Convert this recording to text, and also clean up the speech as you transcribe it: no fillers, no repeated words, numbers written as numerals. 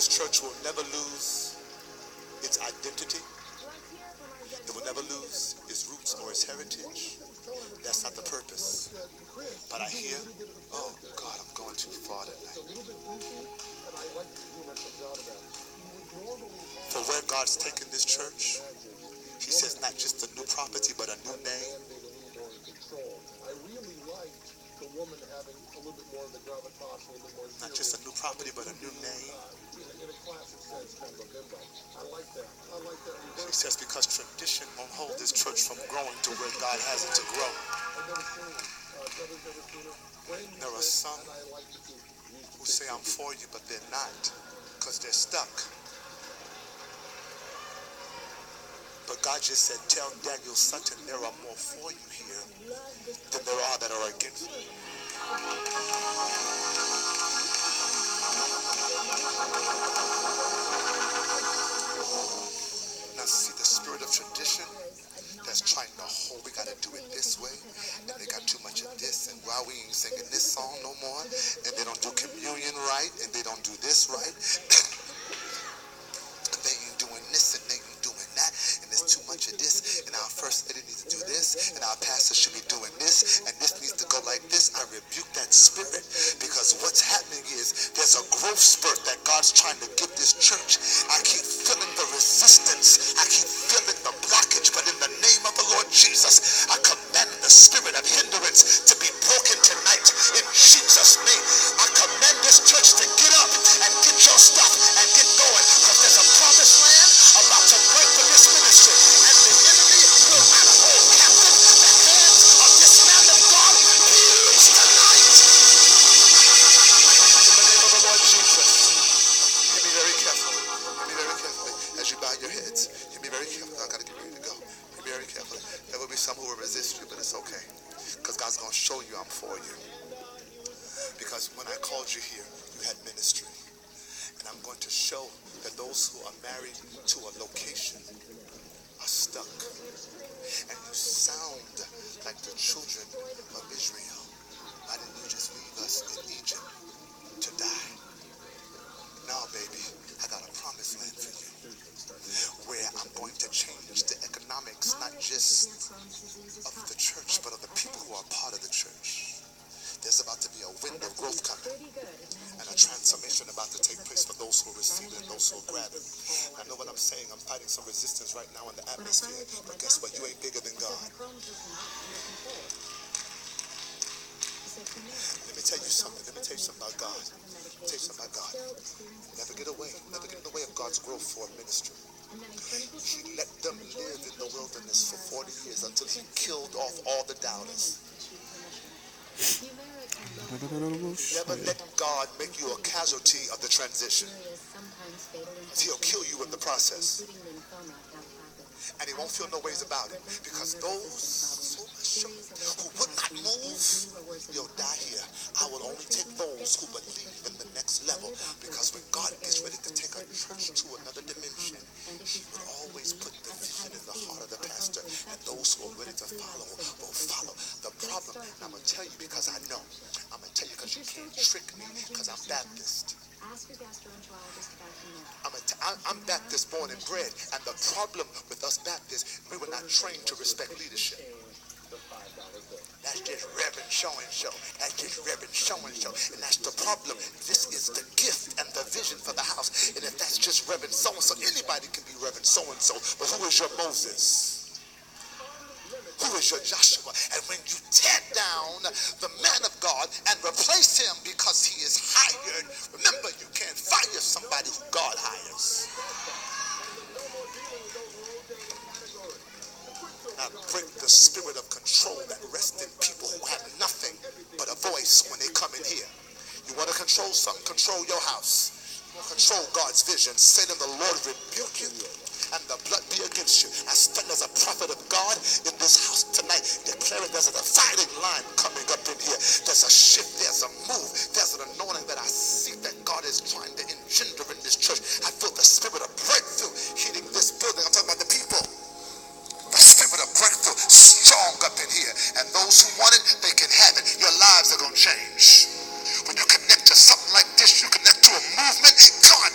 This church will never lose its identity. It will never lose its roots or its heritage. That's not the purpose. But I hear, oh God, I'm going too far tonight. For where God's taken this church, he says not just a new property, but a new name. Not just a new property, but a new name. He says because tradition won't hold this church from growing to where God has it to grow. There are some who say I'm for you, but they're not, because they're stuck. But God just said, tell Daniel Sutton there are more for you here than there are that are against you. Now see, the spirit of tradition that's trying to hold, we got to do it this way, and they got too much of this, and why we ain't singing this song no more, and they don't do communion right, and they don't do this right, and they ain't doing this, and they ain't doing that, and there's too much of this, and our first lady needs to do this, and our pastor should be doing this, and this needs to go like this. I rebuke that spirit, because what's happening is there's a growth spurt that God's trying to give this church. I keep feeling the resistance, I keep feeling the blockage, but in the name of the Lord Jesus, I command the spirit of hindrance to be broken tonight in Jesus' name. I command this church to get up and get your stuff and get going, because there's a promised land about to break for this ministry, and the enemy will not hold captive the hands of this man of God. Release tonight in the name of the Lord Jesus. Hear me very carefully. Hear me very carefully as you bow your heads. Hear me very carefully. I gotta get ready to go. Hear me very carefully. There will be some who will resist you, but it's okay, because God's gonna show you I'm for you. Because when I called you here, you had ministry. And I'm going to show that those who are married to a location are stuck. And you sound like the children of Israel. Why didn't you just leave us in Egypt to die? Now, baby, I got a promised land for you, where I'm going to change the economics, not just of the church, but of the people who are part of the church. There's about to be a wind of growth coming, and a transformation about to take place for those who receive it and those who grab it. I know what I'm saying. I'm fighting some resistance right now in the atmosphere, but guess what? You ain't bigger than God. Let me tell you something. Let me tell you something about God. Let me tell you something about God. Never get away. Never get in the way of God's growth for a ministry. He let them live in the wilderness for 40 years until he killed off all the doubters. Never let God make you a casualty of the transition. He'll kill you in the process. And he won't feel no ways about it. Because those who would not move, you'll die here. I will only take those who believe in the next level. Because when God gets ready to take a church to another dimension, he will always put the vision in the heart of the pastor. And those who are ready to follow will follow. The problem, and I'm going to tell you because I know. I'm going to tell you because you can't trick me, because I'm Baptist. I'm Baptist born and bred, and the problem with us Baptists, we were not trained to respect leadership. That's just Reverend so-and-so. That's just Reverend so-and-so. And that's the problem. This is the gift and the vision for the house. And if that's just Reverend so-and-so, anybody can be Reverend so-and-so. But who is your Moses? Who is your Joshua? And when you tear down the man of God and replace him because he is hired, remember, you can't fire somebody who God hires. Now break the spirit of control that rests in people who have nothing but a voice when they come in here. You want to control something? Control your house. You want to control God's vision. Satan, the Lord rebuke you, and the blood be against you. I stand as a prophet of God in this house tonight, declaring there's a dividing line coming up in here. There's a shift, there's a move, there's an anointing that I see that God is trying to engender in this church. I feel the spirit of breakthrough hitting this building. I'm talking about the people. The spirit of breakthrough strong up in here. And those who want it, they can have it. Your lives are going to change. When you connect to something like this, you connect to a movement. God